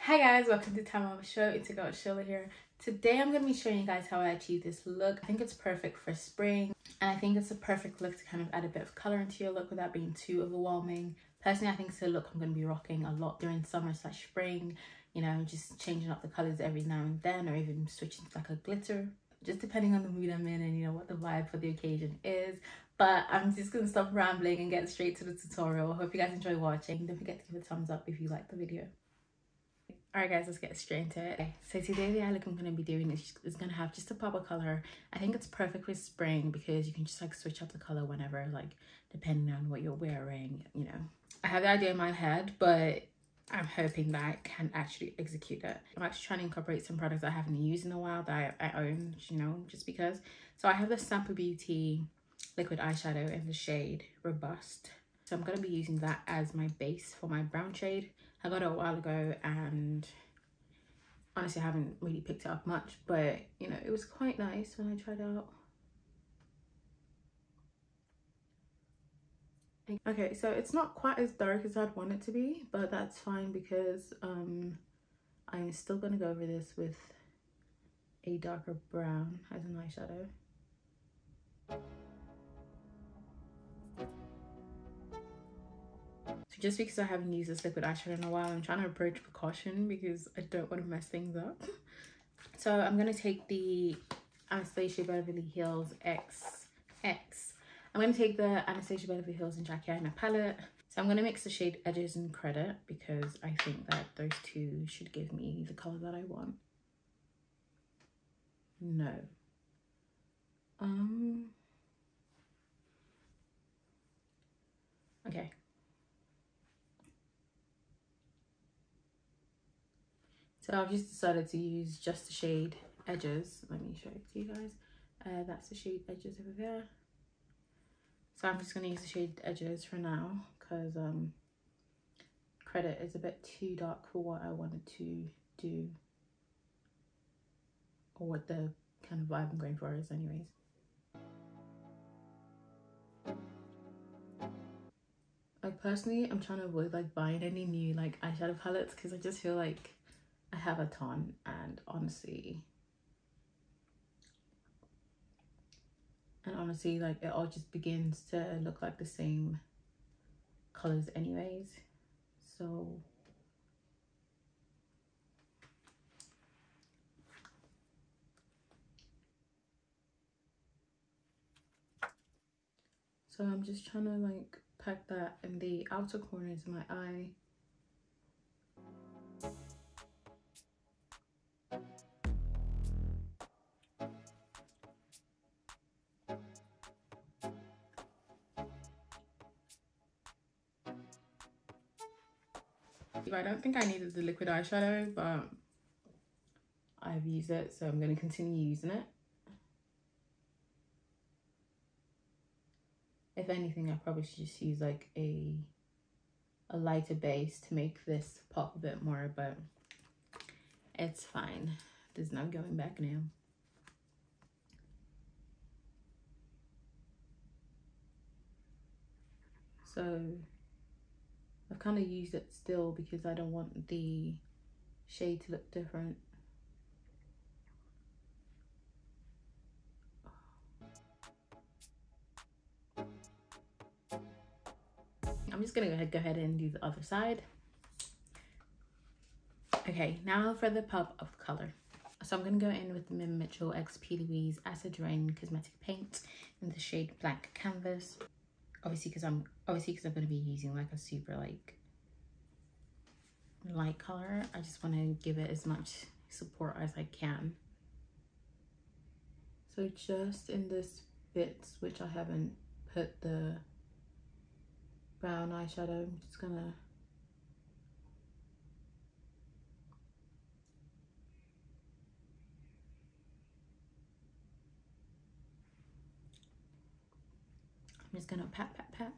Hi guys, welcome to Time of Show. It's a girl Sheila here. Today I'm going to be showing you guys how I achieve this look. I think it's perfect for spring, and I think it's a perfect look to kind of add a bit of color into your look without being too overwhelming. Personally, I think it's a look I'm going to be rocking a lot during summer/spring, you know, just changing up the colors every now and then, or even switching to like a glitter, just depending on the mood I'm in and you know what the vibe for the occasion is. But I'm just going to stop rambling and get straight to the tutorial. Hope you guys enjoy watching. Don't forget to give a thumbs up if you like the video. Alright guys, let's get straight into it. Okay, so today the eye look I'm going to be doing is going to have just a pop of color. I think it's perfect with spring because you can just like switch up the color whenever, like depending on what you're wearing, you know. I have the idea in my head, but I'm hoping that I can actually execute it. I'm actually trying to incorporate some products I haven't used in a while that I own, you know, just because. So I have the Sample Beauty liquid eyeshadow in the shade Robust. So I'm going to be using that as my base for my brown shade. I got it a while ago and honestly I haven't really picked it up much, but you know, it was quite nice when I tried it out. Okay, so it's not quite as dark as I'd want it to be, but that's fine because I'm still gonna go over this with a darker brown as an eyeshadow. So just because I haven't used this liquid eyeshadow in a while, I'm trying to approach with caution because I don't want to mess things up. So I'm going to take the Anastasia Beverly Hills XX. I'm going to take the Anastasia Beverly Hills and Jackie Aina palette. So I'm going to mix the shade Edges and Credit because I think that those two should give me the color that I want. No. Okay. So I've just decided to use just the shade Edges. Let me show it to you guys. That's the shade Edges over there. So I'm just going to use the shade Edges for now because Credit is a bit too dark for what I wanted to do, or what the kind of vibe I'm going for is anyways. Like personally, I'm trying to avoid like buying any new like eyeshadow palettes because I just feel like I have a ton, and honestly like it all just begins to look like the same colors anyways. So I'm just trying to like pack that in the outer corners of my eye. I don't think I needed the liquid eyeshadow, but I've used it, so I'm going to continue using it. If anything, I probably should just use like a lighter base to make this pop a bit more, but it's fine. There's no going back now. So I've kind of used it still because I don't want the shade to look different. I'm just gonna go ahead and do the other side. Okay, now for the pop of color. So I'm gonna go in with the mmmitchell x Plouise Acid Rain Cosmetic Paint in the shade Blank Canvas. Obviously because I'm gonna be using like a super like light color. I just want to give it as much support as I can. So just in this bits which I haven't put the brown eyeshadow, I'm just gonna pat, pat, pat.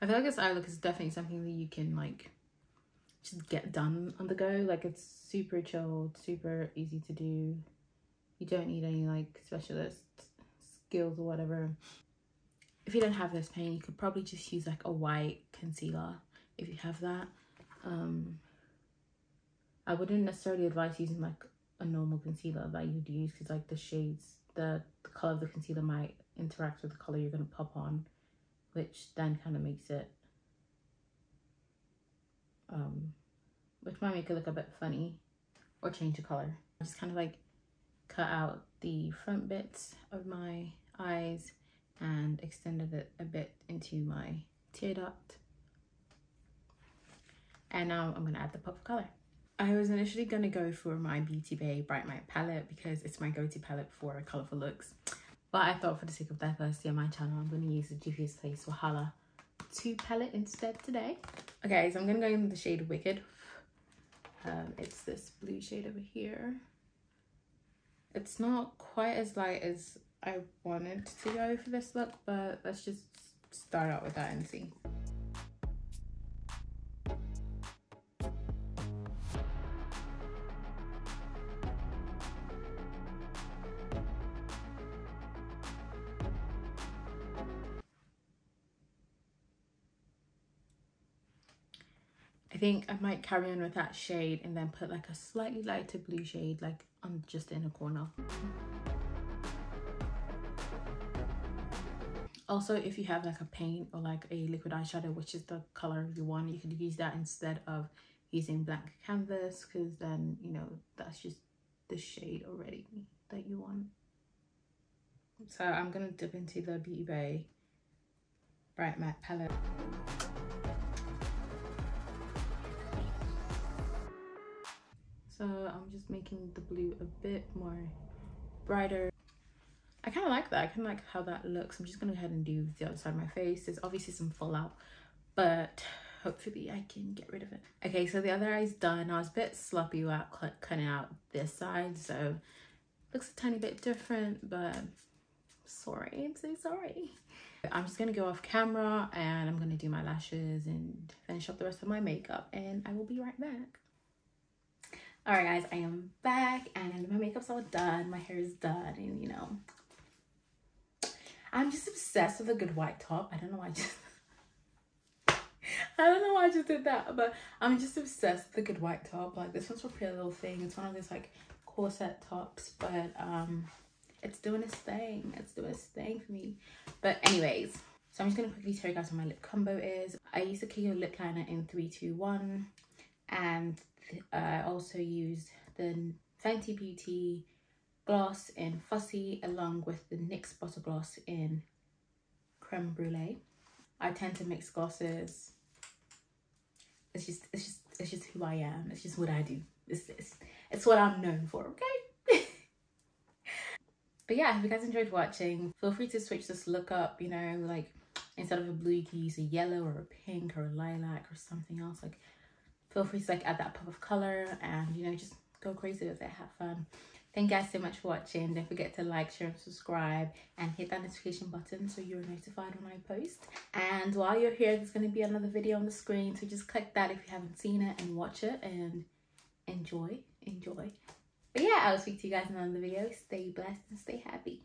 I feel like this eye look is definitely something that you can like just get done on the go. Like, it's super chilled, super easy to do. You don't need any like specialist skills or whatever. If you don't have this paint, you could probably just use like a white concealer if you have that. I wouldn't necessarily advise using like a normal concealer that you'd use, because like the shades, the color of the concealer might interact with the color you're going to pop on, which then kind of makes it which might make it look a bit funny or change the color. I just kind of like cut out the front bits of my eyes and extended it a bit into my tear duct. And now I'm gonna add the pop of color. I was initially gonna go for my BeautyBay Bright Matte palette because it's my go-to palette for colorful looks. But I thought for the sake of diversity on my channel, I'm gonna use the Juvias Walhalla 2 palette instead today. Okay, so I'm gonna go in the shade Wicked. It's this blue shade over here. It's not quite as light as I wanted to go for this look, but let's just start out with that and see. I think I might carry on with that shade and then put like a slightly lighter blue shade like on just the inner corner. Also, if you have like a paint or like a liquid eyeshadow, which is the color you want, you could use that instead of using blank canvas, because then, you know, that's just the shade already that you want. So I'm gonna dip into the BeautyBay Bright Matte palette. So I'm just making the blue a bit more brighter. I kind of like that. I kind of like how that looks. I'm just going to go ahead and do the other side of my face. There's obviously some fallout, but hopefully I can get rid of it. Okay, so the other eye's done. I was a bit sloppy about cutting out this side, so it looks a tiny bit different, but sorry, I'm so sorry. I'm just going to go off camera and I'm going to do my lashes and finish up the rest of my makeup, and I will be right back. All right, guys, I am back and my makeup's all done. My hair is done, and you know, I'm just obsessed with a good white top. I don't know why I just did that, but I'm just obsessed with a good white top. Like, this one's for Pretty Little Thing. It's one of those like corset tops, but it's doing its thing. It's doing its thing for me. But anyways, so I'm just gonna quickly tell you guys what my lip combo is. I use the Kiko lip liner in 321, and I also used the Fenty Beauty gloss in Fussy along with the NYX Bottle Gloss in Creme Brulee. I tend to mix glosses. It's just who I am. It's just what I do. It's what I'm known for, okay? But yeah, if you guys enjoyed watching, feel free to switch this look up, you know, like instead of a blue you can use a yellow or a pink or a lilac or something else. Like, feel free to like add that pop of color and, you know, just go crazy with it, have fun. Thank you guys so much for watching. Don't forget to like, share, and subscribe, and hit that notification button so you're notified when I post. And while you're here, there's going to be another video on the screen, so just click that if you haven't seen it and watch it and enjoy. But yeah, I'll speak to you guys in another video. Stay blessed and stay happy.